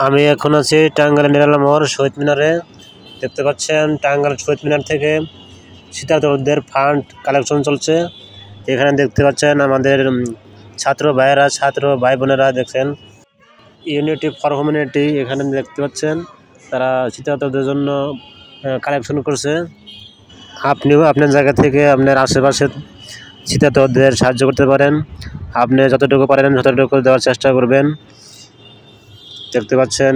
আমি এখন আছি টাঙ্গাইল নিরালা মোড় শহীদ মিনারে। দেখতে পাচ্ছেন টাঙ্গাইল শহীদ মিনার থেকে শীতার্তদের ফান্ড কালেকশন চলছে। এখানে দেখতে পাচ্ছেন আমাদের ছাত্র ভাইয়েরা, ছাত্র ভাই বোনেরা দেখছেন ইউনিটি ফর হিউম্যানিটি। এখানে দেখতে পাচ্ছেন তারা শীতার্তদের জন্য কালেকশন করছে। আপনিও আপনার জায়গা থেকে আপনার আশেপাশে শীতার্তদের সাহায্য করতে পারেন। আপনি যতটুকু পারেন ততটুকু দেওয়ার চেষ্টা করবেন। দেখতে পাচ্ছেন